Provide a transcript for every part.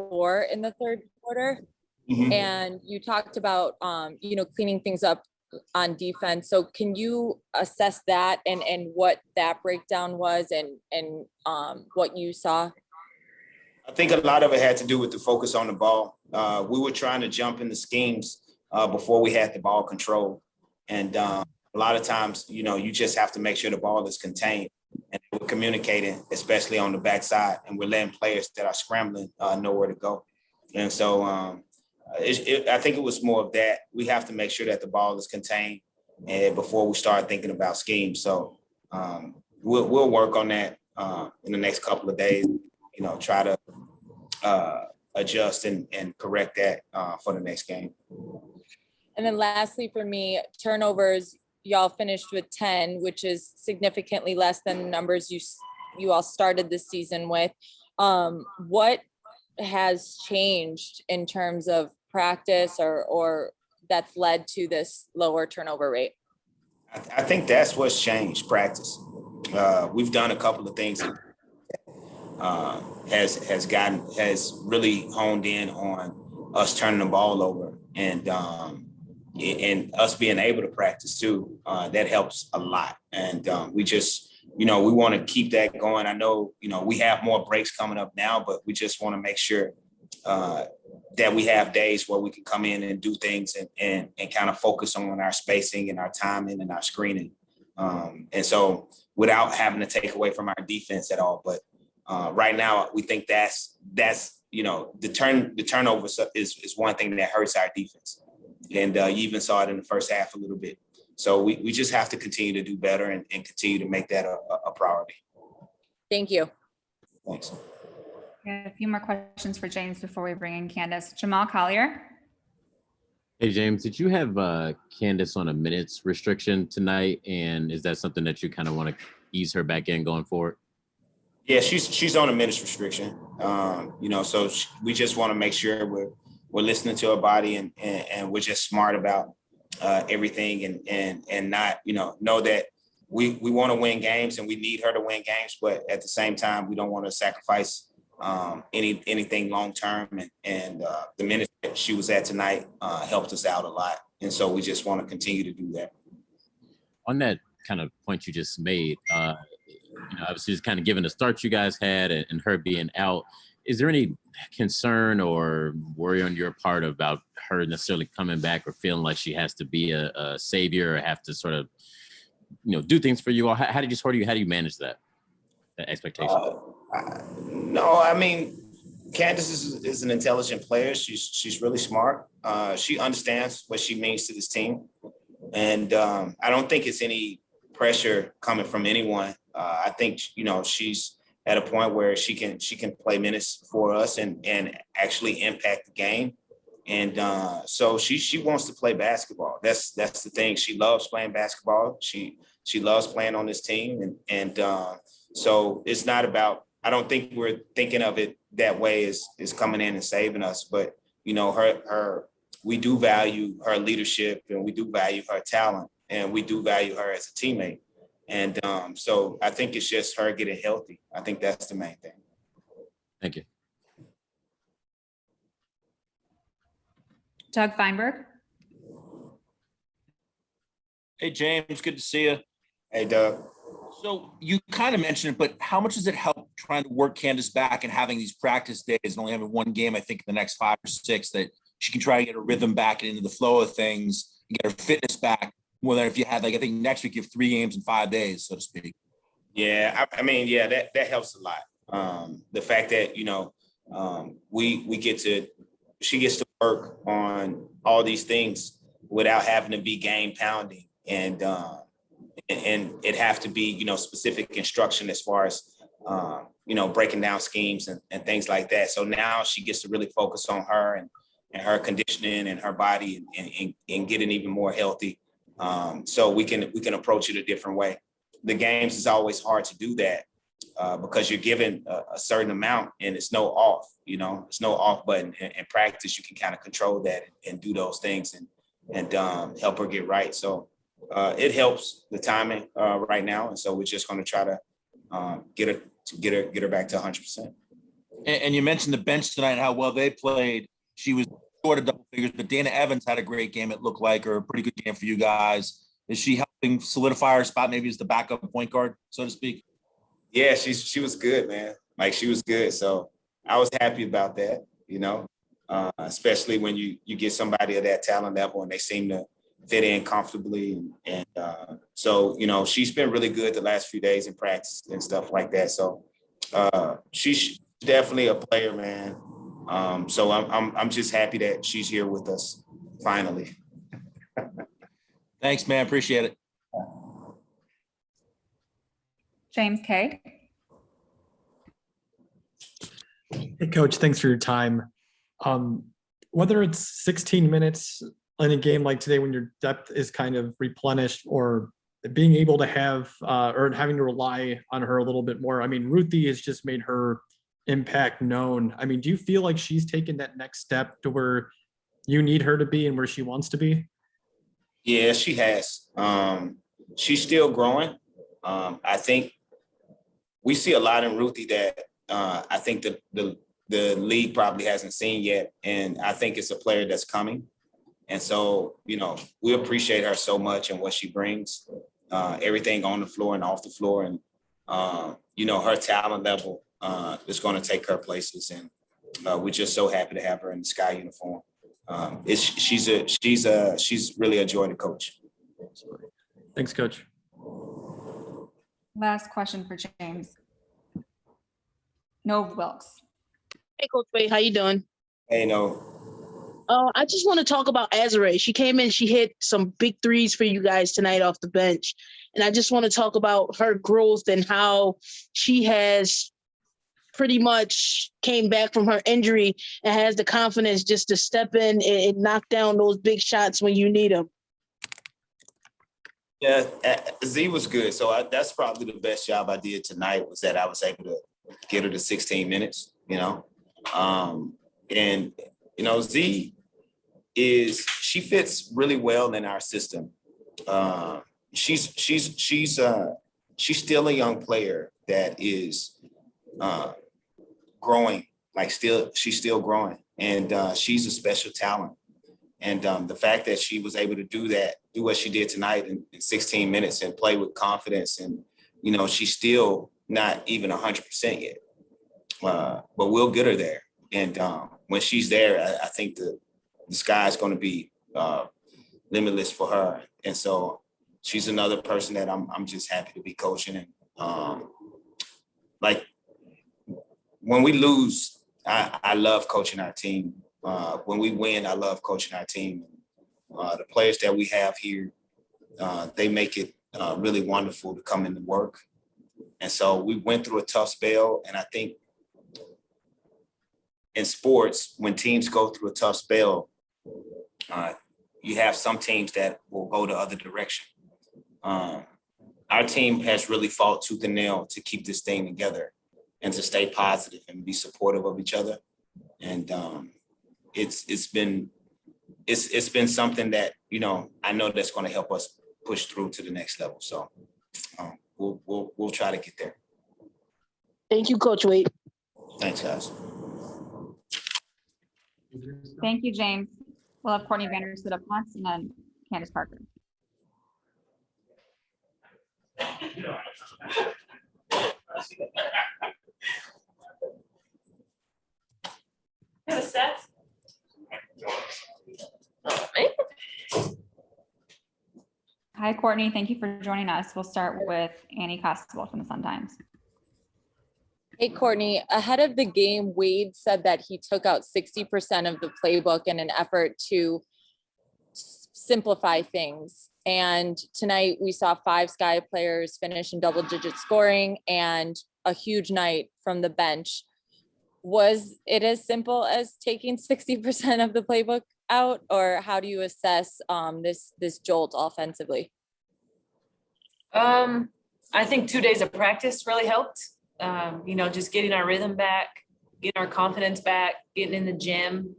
4 in the third quarter. Mhm. And you talked about, cleaning things up on defense. So can you assess that and what that breakdown was and what you saw? I think a lot of it had to do with the focus on the ball. We were trying to jump in the schemes before we had the ball controlled. And a lot of times, you just have to make sure the ball is contained. And we're communicating, especially on the backside, and we're letting players that are scrambling know where to go. And so I think it was more of that. We have to make sure that the ball is contained and before we start thinking about schemes. So we'll work on that in the next couple of days, try to adjust and correct that for the next game. And then lastly for me, turnovers, y'all finished with 10, which is significantly less than the numbers you all started this season with. What has changed in terms of practice or that's led to this lower turnover rate? I think that's what's changed, practice. We've done a couple of things that has really honed in on us turning the ball over and us being able to practice too. That helps a lot. And we just, we want to keep that going. I know, we have more breaks coming up now, but we just want to make sure that we have days where we can come in and do things and kind of focus on our spacing and our timing and our screening. And so without having to take away from our defense at all. But right now, we think that's the turnover is one thing that hurts our defense. And you even saw it in the first half a little bit. So we just have to continue to do better and continue to make that a priority. Thank you. Thanks. We have a few more questions for James before we bring in Candace. Jamal Collier. Hey, James, did you have Candace on a minutes restriction tonight? And is that something that you kind of want to ease her back in going forward? Yeah, she's on a minutes restriction. So we just want to make sure we're listening to her body and we're just smart about everything and not, know that we want to win games and we need her to win games, but at the same time, we don't want to sacrifice anything long term. And the minutes that she was at tonight helped us out a lot. And so we just want to continue to do that. On that kind of point you just made, obviously just kind of given the start you guys had and her being out, is there any concern or worry on your part about her necessarily coming back or feeling like she has to be a savior or have to sort of, do things for you all? How do you manage that expectation? No, I mean, Candace is an intelligent player. She's really smart. She understands what she means to this team. And I don't think it's any pressure coming from anyone. I think, she's at a point where she can play minutes for us and actually impact the game. And so she wants to play basketball. That's the thing. She loves playing basketball. She loves playing on this team. And so it's not about, I don't think we're thinking of it that way is coming in and saving us. But, we do value her leadership and we do value her talent and we do value her as a teammate. And so I think it's just her getting healthy. I think that's the main thing. Thank you. Doug Feinberg. Hey, James, good to see you. Hey, Doug. So you kind of mentioned it, but how much does it help trying to work Candace back and having these practice days and only having one game, I think, in the next 5 or 6, that she can try to get her rhythm back and into the flow of things and get her fitness back more than if you had, I think next week you have 3 games in 5 days, so to speak. Yeah, that helps a lot. The fact that, she gets to work on all these things without having to be game pounding and it have to be, specific instruction as far as, breaking down schemes and things like that. So now she gets to really focus on her and her conditioning and her body and getting even more healthy. So we can approach it a different way. The games is always hard to do that because you're given a certain amount and it's no off, it's no off button. In practice, you can kind of control that and do those things and help her get right. So it helps the timing right now. And so we're just going to try to get her back to 100%. And you mentioned the bench tonight and how well they played. She was short of double figures, but Dana Evans had a great game, it looked like, or a pretty good game for you guys. Is she helping solidify her spot maybe as the backup point guard, so to speak? Yeah, she was good, man. Like, she was good. So I was happy about that, especially when you get somebody of that talent level and they seem to fit in comfortably. So, she's been really good the last few days in practice and stuff like that. So she's definitely a player, man. So I'm just happy that she's here with us finally. Thanks, man. Appreciate it. James K. Hey, Coach, thanks for your time. Whether it's 16 minutes in a game like today when your depth is kind of replenished, or being able to have or having to rely on her a little bit more. I mean, Ruthie has just made her impact known. I mean, do you feel like she's taken that next step to where you need her to be and where she wants to be? Yeah, she has. She's still growing. I think we see a lot in Ruthie that I think the league probably hasn't seen yet. And I think it's a player that's coming. And so, we appreciate her so much and what she brings, everything on the floor and off the floor. And, her talent level is going to take her places. And we're just so happy to have her in the Sky uniform. She's really a joy to coach. Thanks, Coach. Last question for James. Nove Wilkes. Hey, Coach Wade, how you doing? Hey, no. I just want to talk about Azure. She came in, she hit some big threes for you guys tonight off the bench. And I just want to talk about her growth and how she has pretty much came back from her injury and has the confidence just to step in and knock down those big shots when you need them. Yeah, Z was good. So that's probably the best job I did tonight, was that I was able to get her to 16 minutes, Z she fits really well in our system. She's still a young player that is growing, she's still growing, and she's a special talent. And the fact that she was able to do what she did tonight in 16 minutes and play with confidence, and she's still not even 100% yet, but we'll get her there. And when she's there, I think the sky is going to be limitless for her. And so she's another person that I'm just happy to be coaching. And when we lose, I love coaching our team. When we win, I love coaching our team. The players that we have here, they make it really wonderful to come into work. And so we went through a tough spell. And I think in sports, when teams go through a tough spell, you have some teams that will go the other direction. Our team has really fought tooth and nail to keep this thing together and to stay positive and be supportive of each other. And it's been something that, I know that's going to help us push through to the next level. So we'll try to get there. Thank you, Coach Wade. Thanks, guys. Thank you, James. We'll have Courtney Vandersloot up next, and then Candace Parker. Hi, Courtney. Thank you for joining us. We'll start with Annie Costable from the Sun-Times. Hey, Courtney, ahead of the game, Wade said that he took out 60% of the playbook in an effort to simplify things. And tonight we saw 5 Sky players finish in double-digit scoring and a huge night from the bench. Was it as simple as taking 60% of the playbook out, or how do you assess this jolt offensively? I think 2 days of practice really helped. Just getting our rhythm back, getting our confidence back, getting in the gym.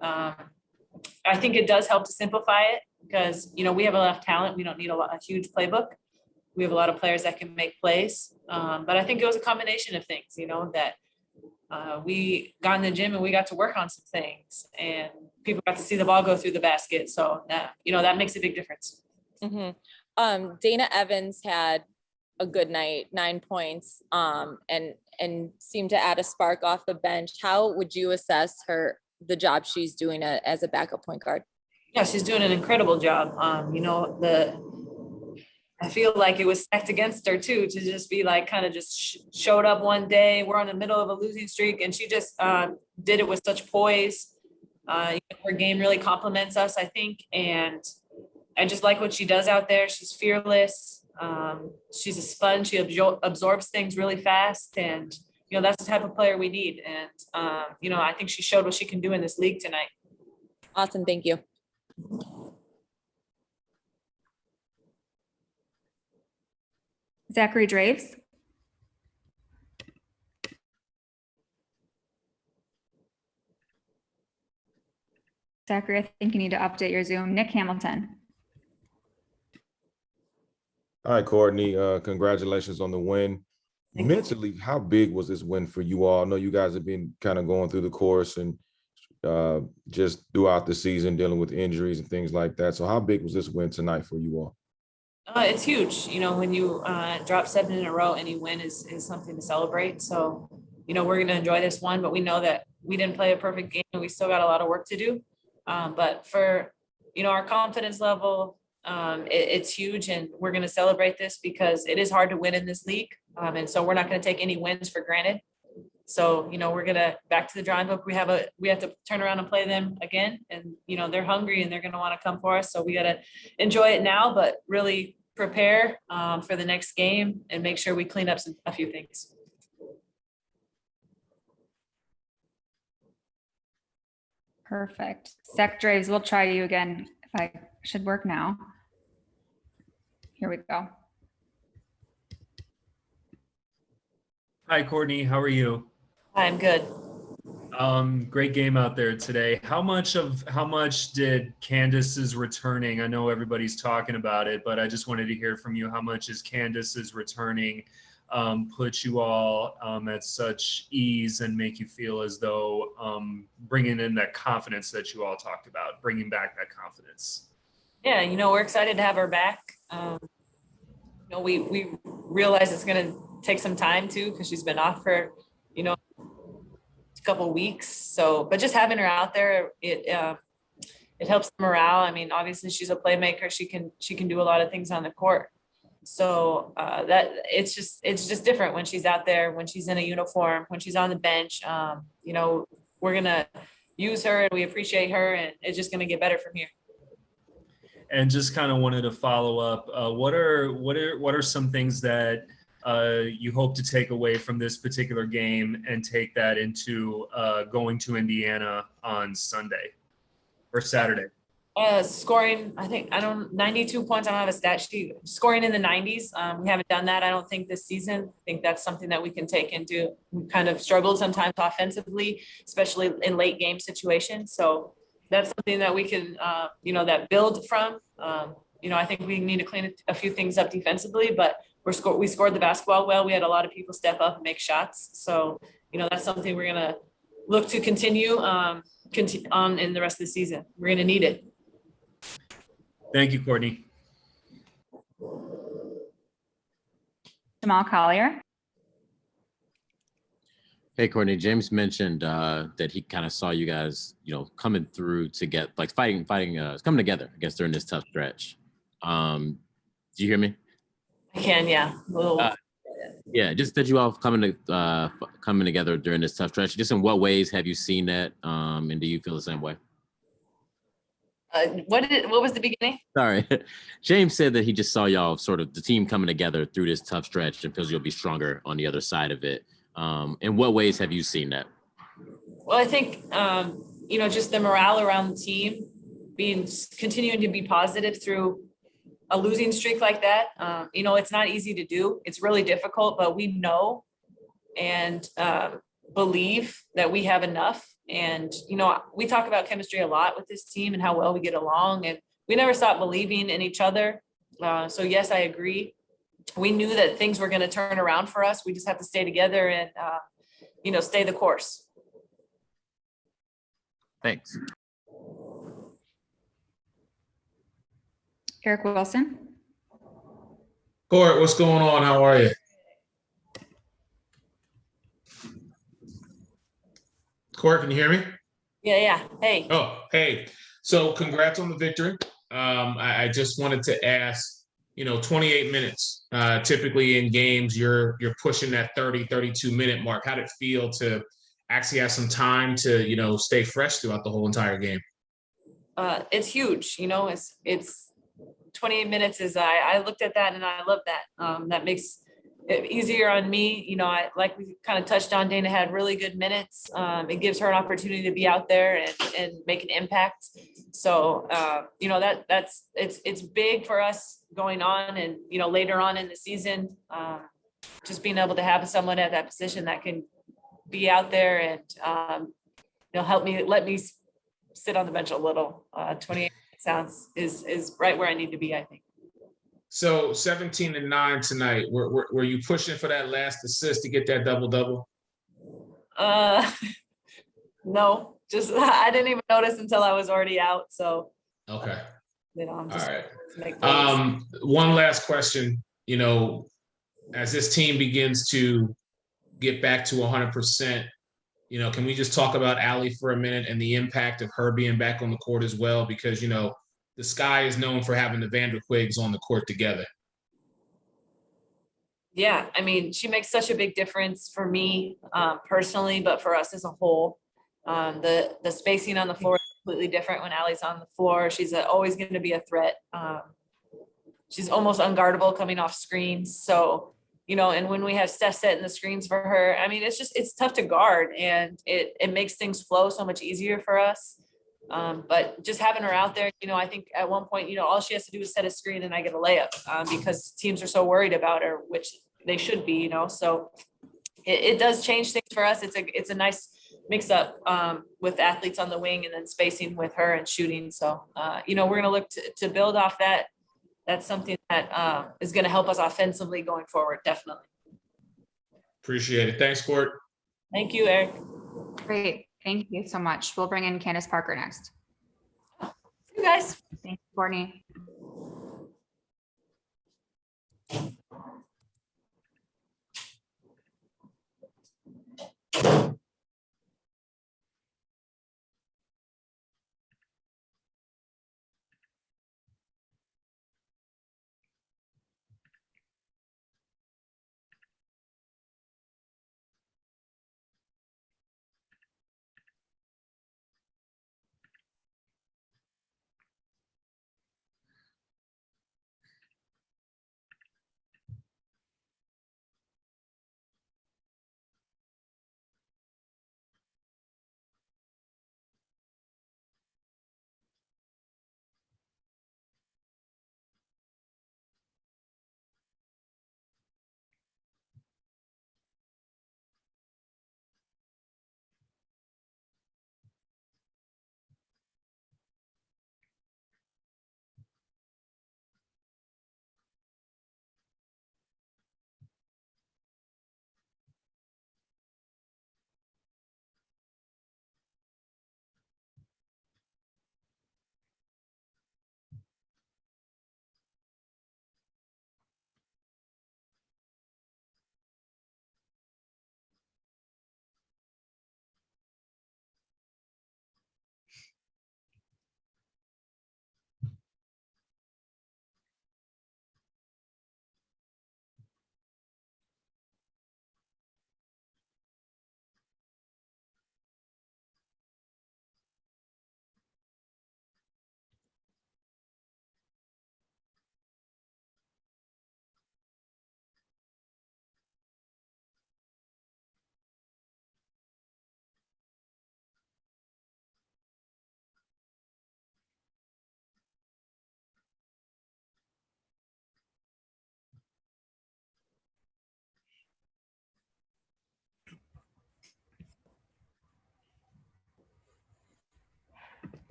I think it does help to simplify it because, we have a lot of talent. We don't need a huge playbook. We have a lot of players that can make plays. But I think it was a combination of things, that we got in the gym and we got to work on some things, and people got to see the ball go through the basket. So that, that makes a big difference. Mm-hmm. Dana Evans had a good night, 9 points, and seemed to add a spark off the bench. How would you assess the job she's doing as a backup point guard? Yeah, she's doing an incredible job. I feel like it was stacked against her too, to just be like, kind of just showed up one day. We're in the middle of a losing streak, and she just did it with such poise. Her game really complements us, I think. And I just like what she does out there. She's fearless. She's a sponge. She absorbs things really fast. And, that's the type of player we need. And, I think she showed what she can do in this league tonight. Awesome. Thank you. Zachary Draves. Zachary, I think you need to update your Zoom. Nick Hamilton. All right, Courtney, congratulations on the win. Mentally, how big was this win for you all? I know you guys have been kind of going through the course and just throughout the season dealing with injuries and things like that. So how big was this win tonight for you all? It's huge. When you drop 7 in a row and you win is something to celebrate. So, we're going to enjoy this one, but we know that we didn't play a perfect game and we still got a lot of work to do. But for, our confidence level, it's huge, and we're going to celebrate this because it is hard to win in this league. And so we're not going to take any wins for granted. So, we're going to back to the drawing book. We have to turn around and play them again. And, they're hungry and they're going to want to come for us. So we got to enjoy it now, but really prepare for the next game and make sure we clean up a few things. Perfect. Zach Draves, we'll try you again. If I should work now. Here we go. Hi, Courtney. How are you? I'm good. Great game out there today. How much did Candace's returning? I know everybody's talking about it, but I just wanted to hear from you. How much is Candace's returning put you all at such ease and make you feel as though bringing in that confidence that you all talked about, bringing back that confidence? Yeah, we're excited to have her back. We realize it's going to take some time too, because she's been off for, a couple of weeks. So, but just having her out there, it helps the morale. I mean, obviously she's a playmaker. She can do a lot of things on the court. So that it's just different when she's out there, when she's in a uniform, when she's on the bench. We're gonna use her, and we appreciate her, and it's just gonna get better from here. And just kind of wanted to follow up. What are some things that you hope to take away from this particular game and take that into going to Indiana on Sunday or Saturday? Scoring, 92 points. I don't have a stat sheet. Scoring in the 90s. We haven't done that, I don't think, this season. I think that's something that we can take into. We kind of struggled sometimes offensively, especially in late game situations. So that's something that we can, that build from. I think we need to clean a few things up defensively, but we scored the basketball well. We had a lot of people step up and make shots. So, that's something we're going to look to continue on in the rest of the season. We're going to need it. Thank you, Courtney. Jamal Collier. Hey, Courtney, James mentioned that he kind of saw you guys, coming through to get like fighting, coming together, I guess, during this tough stretch. Do you hear me? I can, yeah. Yeah, just that you all coming together during this tough stretch. Just in what ways have you seen that? And do you feel the same way? What was the beginning? Sorry. James said that he just saw y'all sort of the team coming together through this tough stretch and feels you'll be stronger on the other side of it. In what ways have you seen that? Well, I think, just the morale around the team continuing to be positive through a losing streak like that. It's not easy to do. It's really difficult, but we know and believe that we have enough. And, we talk about chemistry a lot with this team and how well we get along, and we never stop believing in each other. So yes, I agree. We knew that things were going to turn around for us. We just have to stay together and stay the course. Thanks. Eric Wilson. Court, what's going on? How are you? Court, can you hear me? Yeah. Hey. Oh, hey. So congrats on the victory. I just wanted to ask, 28 minutes. Typically in games, you're pushing that 30, 32-minute mark. How did it feel to actually have some time to, stay fresh throughout the whole entire game? It's huge, it's 28 minutes is, I looked at that and I love that. That makes it easier on me. Like we kind of touched on, Dana had really good minutes. It gives her an opportunity to be out there and make an impact. So, it's big for us going on and, later on in the season, just being able to have someone at that position that can be out there and, let me sit on the bench a little. 28 sounds is right where I need to be, I think. So 17-9 tonight. Were you pushing for that last assist to get that double-double? No, just I didn't even notice until I was already out. So Okay. I'm just all right. make those. One last question. As this team begins to get back to 100%, can we just talk about Allie for a minute and the impact of her being back on the court as well? Because, the Sky is known for having the Vanderquigs on the court together. Yeah, I mean, she makes such a big difference for me personally, but for us as a whole. The spacing on the floor is completely different when Allie's on the floor. She's always going to be a threat. She's almost unguardable coming off screens. So, and when we have Steph setting the screens for her, I mean, it's tough to guard and it makes things flow so much easier for us. But just having her out there, I think at one point, all she has to do is set a screen and I get a layup because teams are so worried about her, which they should be, so it does change things for us. It's a nice mix up with athletes on the wing and then spacing with her and shooting. So, we're going to look to build off that. That's something that is going to help us offensively going forward. Definitely. Appreciate it. Thanks, Court. Thank you, Eric. Great. Thank you so much. We'll bring in Candace Parker next. See you guys. Thanks, Courtney.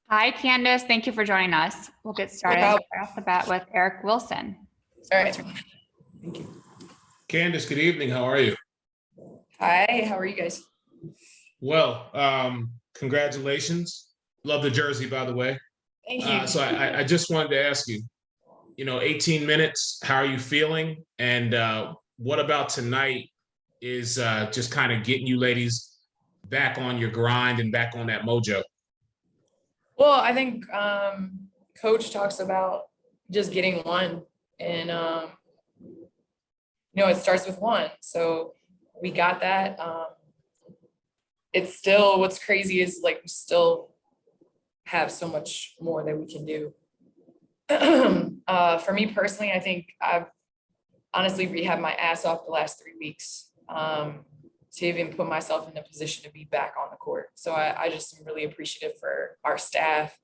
Hi, Candace. Thank you for joining us. We'll get started right off the bat with Eric Wilson. All right. Candace, good evening. How are you? Hi, how are you guys? Well, congratulations. Love the jersey, by the way. Thank you. So I just wanted to ask you, 18 minutes, how are you feeling? And what about tonight is just kind of getting you ladies back on your grind and back on that mojo? Well, I think coach talks about just getting one, and it starts with one. So we got that. It's still, what's crazy is like we still have so much more that we can do. For me personally, I think I've honestly rehabbed my ass off the last 3 weeks to even put myself in a position to be back on the court. So I just am really appreciative for our staff,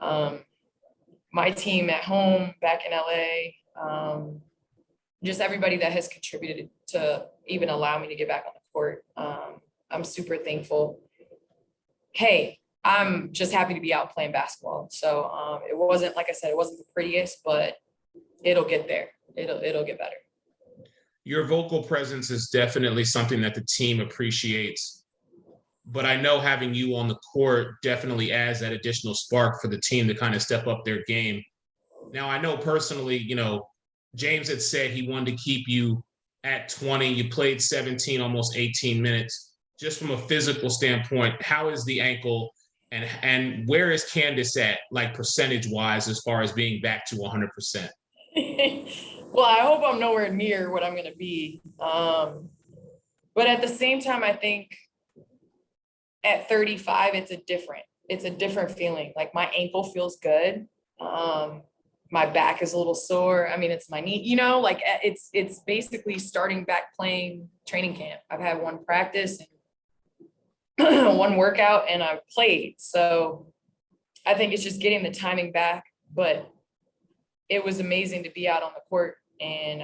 my team at home, back in LA, just everybody that has contributed to even allow me to get back on the court. I'm super thankful. Hey, I'm just happy to be out playing basketball. So it wasn't, like I said, it wasn't the prettiest, but it'll get there. It'll get better. Your vocal presence is definitely something that the team appreciates, but I know having you on the court definitely adds that additional spark for the team to kind of step up their game. Now, I know personally, James had said he wanted to keep you at 20. You played 17, almost 18 minutes. Just from a physical standpoint, how is the ankle and where is Candace at, like percentage-wise, as far as being back to 100%? Well, I hope I'm nowhere near what I'm going to be. But at the same time, I think at 35, it's a different feeling. Like my ankle feels good. My back is a little sore. I mean, it's my knee, it's basically starting back playing training camp. I've had one practice and one workout and I've played. So I think it's just getting the timing back, but it was amazing to be out on the court. And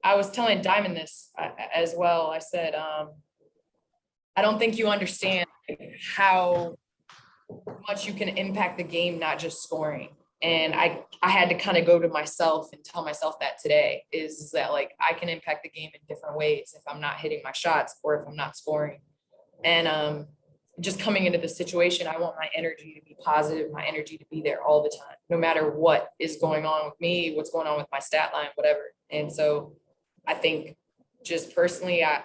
I was telling Diamond this as well. I said, I don't think you understand how much you can impact the game, not just scoring. And I had to kind of go to myself and tell myself that today is that like, I can impact the game in different ways if I'm not hitting my shots or if I'm not scoring. And just coming into the situation, I want my energy to be positive, my energy to be there all the time, no matter what is going on with me, what's going on with my stat line, whatever. And so I think just personally, I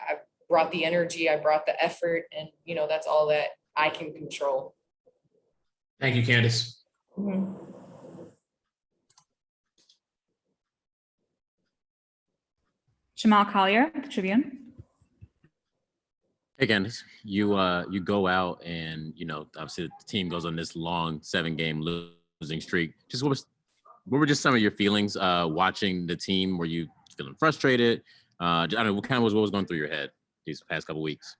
brought the energy, I brought the effort, and, that's all that I can control. Thank you, Candace. Mm-hmm. Jamal Collier, the Tribune. Hey, Candace, you go out and, obviously the team goes on this long 7-game losing streak. Just what were just some of your feelings watching the team? Were you feeling frustrated? I don't know, what was going through your head these past couple weeks?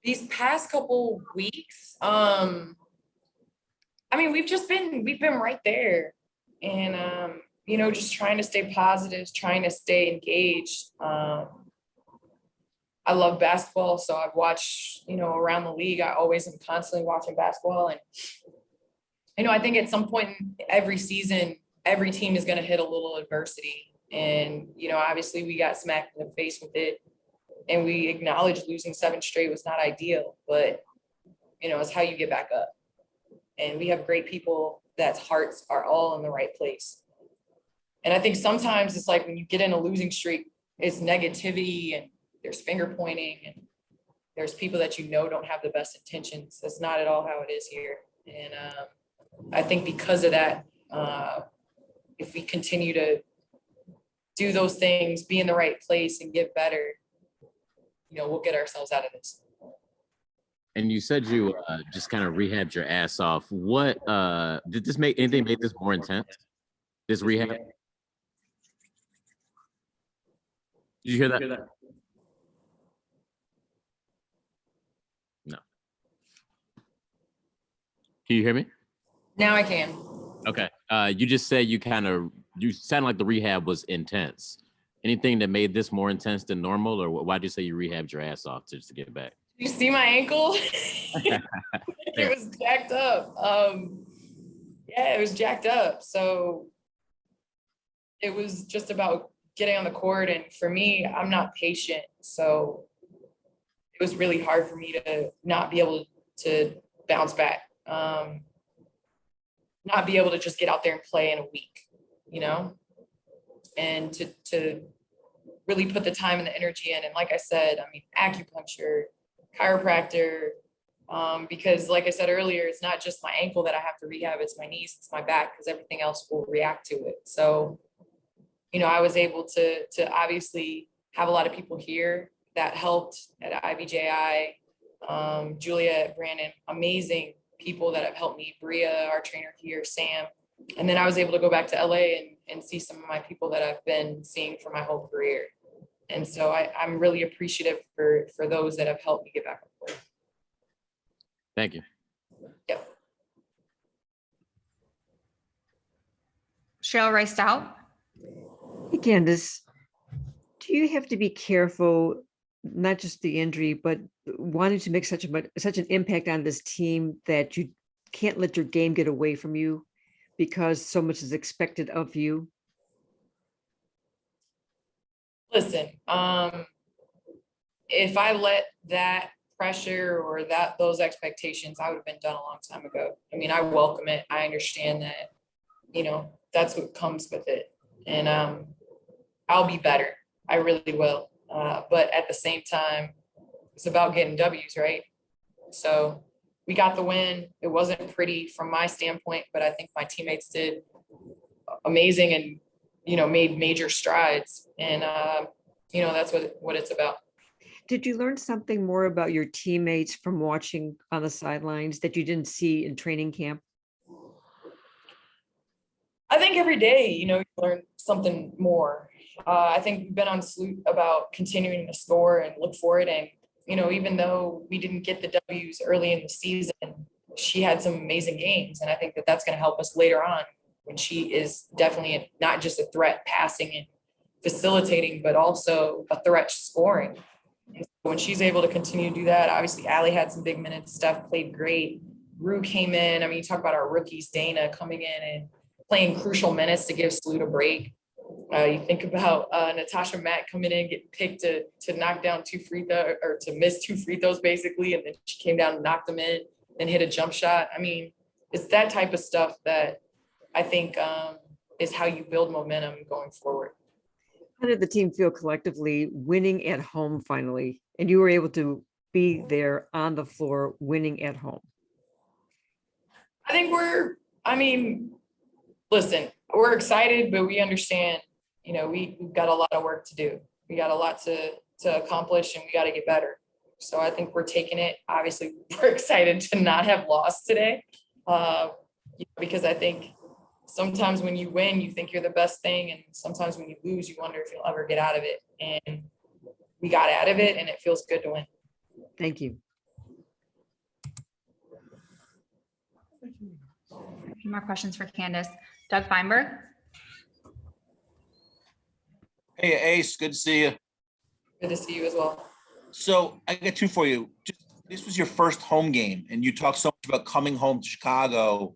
These past couple weeks, we've been right there, and just trying to stay positive, trying to stay engaged. I love basketball, so I've watched, around the league. I always am constantly watching basketball, and I think at some point in every season, every team is going to hit a little adversity, and obviously we got smacked in the face with it, and we acknowledge losing 7 straight was not ideal, but it's how you get back up. And we have great people that's hearts are all in the right place. And I think sometimes it's like when you get in a losing streak, it's negativity and there's finger pointing and there's people that don't have the best intentions. That's not at all how it is here. And I think because of that, if we continue to do those things, be in the right place and get better, we'll get ourselves out of this. And you said you just kind of rehabbed your ass off. What did this make this more intense? This rehab? Did you hear that? No. Can you hear me? Now I can. Okay. You just said you sound like the rehab was intense. Anything that made this more intense than normal, or why'd you say you rehabbed your ass off just to get back? To You see my ankle? It was jacked up. Yeah, it was jacked up. So it was just about getting on the court. And for me, I'm not patient. So it was really hard for me to not be able to bounce back. Not be able to just get out there and play in a week, you know, and to really put the time and the energy in. And like I said, I mean, acupuncture, chiropractor, because like I said earlier, it's not just my ankle that I have to rehab, it's my knees, it's my back, because everything else will react to it. So, you know, I was able to obviously have a lot of people here that helped at IBJI, Julia, Brandon, amazing people that have helped me, Bria, our trainer here, Sam. And then I was able to go back to LA and see some of my people that I've been seeing for my whole career. And so I'm really appreciative for those that have helped me get back on board. Thank you. Yep. Cheryl Rice Stout. Hey, Candace, do you have to be careful, not just the injury, but wanting to make such an impact on this team that you can't let your game get away from you because so much is expected of you? Listen, if I let that pressure or those expectations, I would have been done a long time ago. I mean, I welcome it. I understand that, you know, that's what comes with it. And I'll be better. I really will. But at the same time, it's about getting W's, right? So we got the win. It wasn't pretty from my standpoint, but I think my teammates did amazing and, you know, made major strides. And, you know, that's what it's about. Did you learn something more about your teammates from watching on the sidelines that you didn't see in training camp? I think every day, you know, you learn something more. I think we've been on Sloot about continuing to score and look for it. And, you know, even though we didn't get the W's early in the season, she had some amazing games. And I think that that's going to help us later on when she is definitely not just a threat passing and facilitating, but also a threat scoring. And when she's able to continue to do that, obviously Allie had some big minutes, Steph played great. Rue came in. I mean, you talk about our rookies, Dana coming in and playing crucial minutes to give Sloot a break. You think about Natasha Matt coming in, getting picked to knock down 2 free throws or to miss 2 free throws basically. And then she came down and knocked them in and hit a jump shot. I mean, it's that type of stuff that I think is how you build momentum going forward. How did the team feel collectively winning at home finally? And you were able to be there on the floor winning at home. I think listen, we're excited, but we understand, you know, we've got a lot of work to do. We got a lot to accomplish and we got to get better. So I think we're taking it. Obviously, we're excited to not have lost today because I think sometimes when you win, you think you're the best thing. And sometimes when you lose, you wonder if you'll ever get out of it. And we got out of it and it feels good to win. Thank you. A few more questions for Candace. Doug Feinberg. Hey, Ace, good to see you. Good to see you as well. So I got 2 for you. This was your first home game, and you talked so much about coming home to Chicago.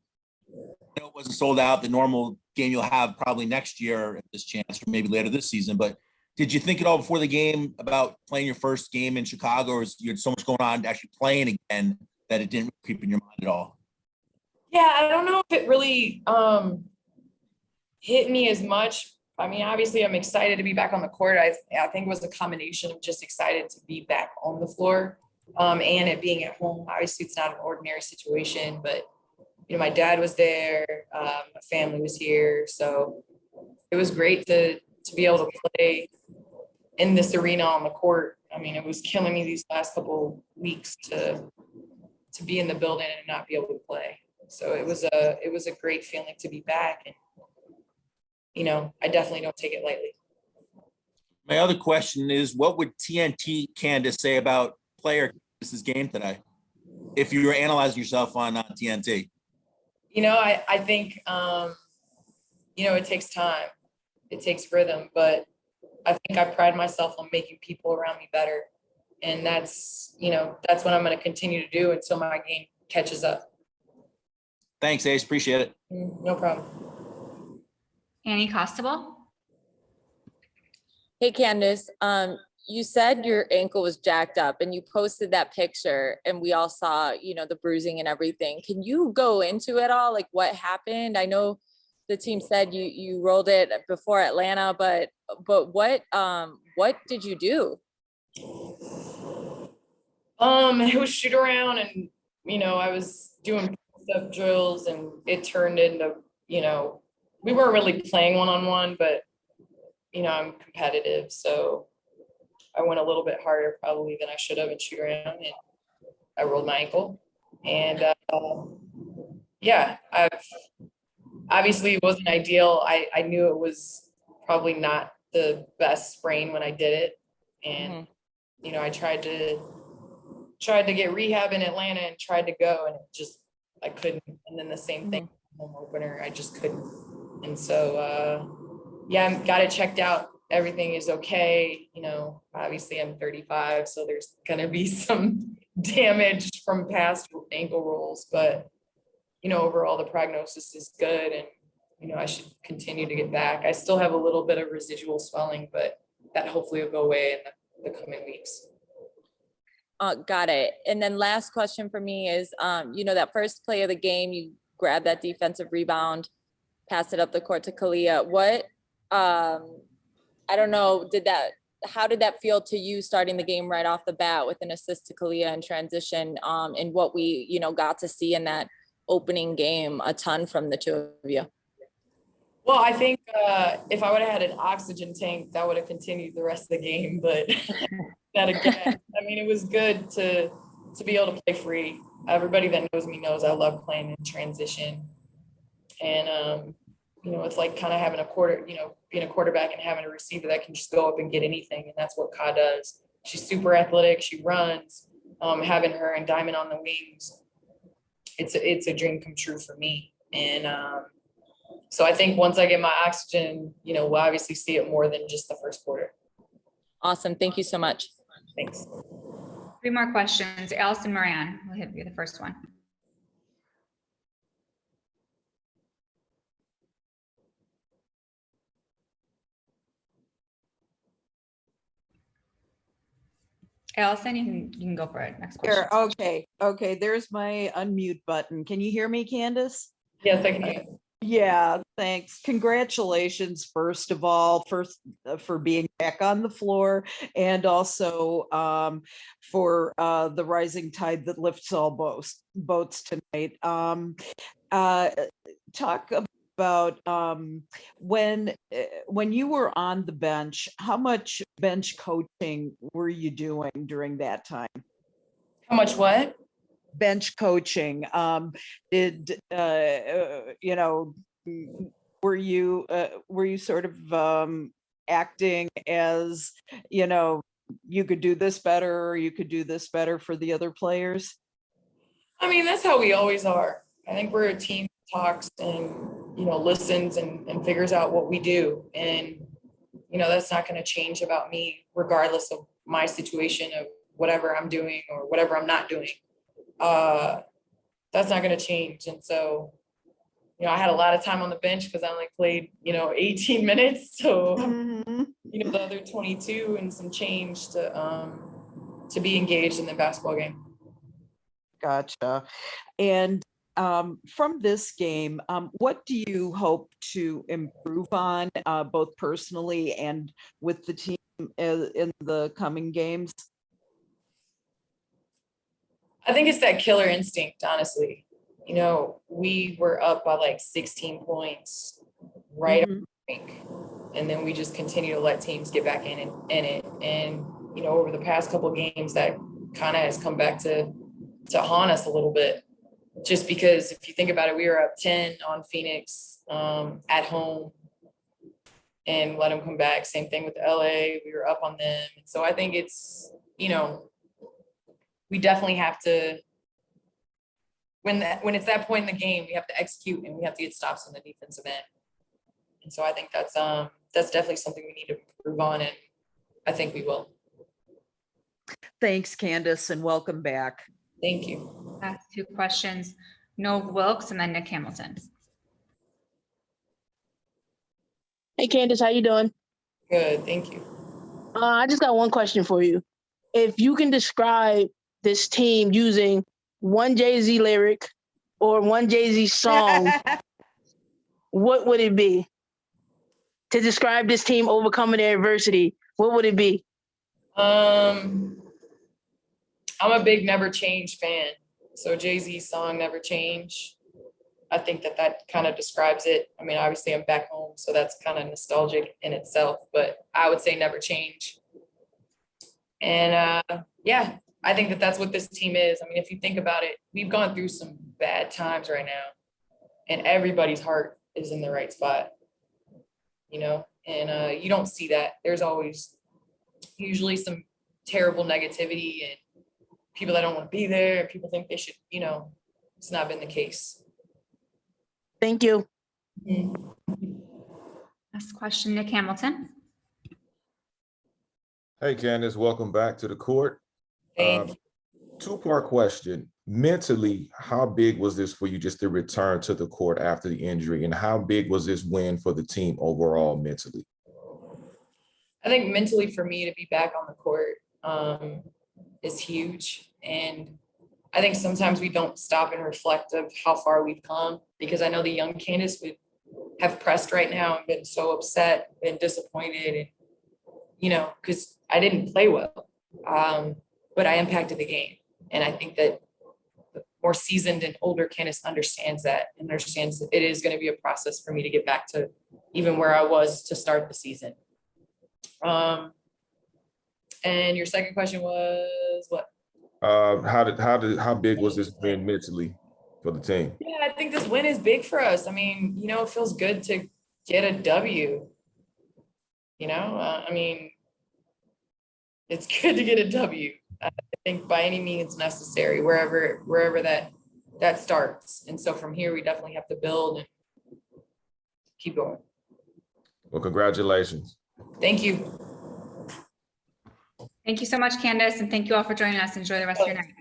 I know it wasn't sold out, the normal game you'll have probably next year at this chance, or maybe later this season. But did you think at all before the game about playing your first game in Chicago, or you had so much going on actually playing again that it didn't creep in your mind at all? Yeah, I don't know if it really hit me as much. I mean, obviously I'm excited to be back on the court. I think it was a combination of just excited to be back on the floor and it being at home. Obviously it's not an ordinary situation, but you know, my dad was there, my family was here. So it was great to be able to play in this arena on the court. I mean, it was killing me these last couple weeks to be in the building and not be able to play. So it was a great feeling to be back. And, you know, I definitely don't take it lightly. My other question is, what would TNT Candace say about player Candace's game today if you were analyzing yourself on TNT? You know, I think, you know, it takes time. It takes rhythm, but I think I pride myself on making people around me better. And that's what I'm going to continue to do until my game catches up. Thanks, Ace. Appreciate it. No problem. Annie Costable. Hey Candace, you said your ankle was jacked up and you posted that picture and we all saw, the bruising and everything. Can you go into it all? Like what happened? I know the team said you rolled it before Atlanta, but what did you do? It was shoot around and, I was doing step drills and it turned into, we weren't really playing one-on-one, but, I'm competitive. So I went a little bit harder probably than I should have in shoot around and I rolled my ankle. And I've obviously it wasn't ideal. I knew it was probably not the best sprain when I did it. And, I tried to get rehab in Atlanta and tried to go and I couldn't. And then the same thing, home opener, I just couldn't. And so, I got it checked out. Everything is okay. Obviously I'm 35, so there's going to be some damage from past ankle rolls, but, overall the prognosis is good and, I should continue to get back. I still have a little bit of residual swelling, but that hopefully will go away in the coming weeks. Got it. And then last question for me is, that first play of the game, you grabbed that defensive rebound, passed it up the court to Kalia. What, I don't know, how did that feel to you starting the game right off the bat with an assist to Kalia in transition, and what we, got to see in that opening game a ton from the two of you? Well, I think if I would have had an oxygen tank, that would have continued the rest of the game, but that again, it was good to be able to play free. Everybody that knows me knows I love playing in transition. And, it's like kind of having being a quarterback and having a receiver that can just go up and get anything. And that's what Ka does. She's super athletic. She runs. Having her and Diamond on the wings, it's a dream come true for me. And so I think once I get my oxygen, we'll obviously see it more than just the first quarter. Awesome. Thank you so much. Thanks. 3 more questions. Allison Moran will hit you the first one. Allison, you can go for it. Next question. Sure. Okay. There's my unmute button. Can you hear me, Candace? Yes, I can. Yeah, thanks. Congratulations, first of all, for being back on the floor, and also for the rising tide that lifts all boats tonight. Talk about when you were on the bench, how much bench coaching were you doing during that time? How much what? Bench coaching. Did were you sort of acting as, you could do this better, or you could do this better for the other players? That's how we always are. I think we're a team that talks and, listens and figures out what we do. And, that's not going to change about me, regardless of my situation of whatever I'm doing or whatever I'm not doing. That's not going to change. And so, I had a lot of time on the bench because I only played, 18 minutes. So, the other 22 and some change to be engaged in the basketball game. Gotcha. And from this game, what do you hope to improve on, both personally and with the team in the coming games? I think it's that killer instinct, honestly. We were up by like 16 points right on the brink, and then we just continue to let teams get back in it. And, over the past couple of games, that kind of has come back to haunt us a little bit. Just because if you think about it, we were up 10 on Phoenix at home and let them come back. Same thing with LA. We were up on them. And so I think it's, we definitely have to, when it's that point in the game, we have to execute and we have to get stops on the defensive end. And so I think that's definitely something we need to improve on, and I think we will. Thanks, Candace, and welcome back. Thank you. Last two questions, Noah Wilkes and then Nick Hamilton. Hey, Candace, how you doing? Good, thank you. I just got one question for you. If you can describe this team using one Jay-Z lyric or one Jay-Z song, what would it be? To describe this team overcoming their adversity, what would it be? I'm a big Never Change fan. So Jay-Z's song Never Change. I think that kind of describes it. I mean, obviously I'm back home, so that's kind of nostalgic in itself, but I would say Never Change. And yeah, I think that that's what this team is. I mean, if you think about it, we've gone through some bad times right now, and everybody's heart is in the right spot, you know, and you don't see that. There's always usually some terrible negativity and people that don't want to be there. People think they should, you know, it's not been the case. Thank you. Last question, Nick Hamilton. Hey, Candace, welcome back to the court. Thank you. Two-part question. Mentally, how big was this for you just to return to the court after the injury? And how big was this win for the team overall mentally? I think mentally for me to be back on the court is huge. And I think sometimes we don't stop and reflect of how far we've come, because I know the young Candace would have pressed right now and been so upset, been disappointed, and, you know, because I didn't play well, but I impacted the game. And I think that the more seasoned and older Candace understands that and understands that it is going to be a process for me to get back to even where I was to start the season. And your second question was what? How big was this win mentally for the team? Yeah, I think this win is big for us. I mean, you know, it feels good to get a W. You know, I mean, it's good to get a W. I think by any means necessary, wherever that starts. And so from here, we definitely have to build and keep going. Well, congratulations. Thank you. Thank you so much, Candace, and thank you all for joining us. Enjoy the rest of your night.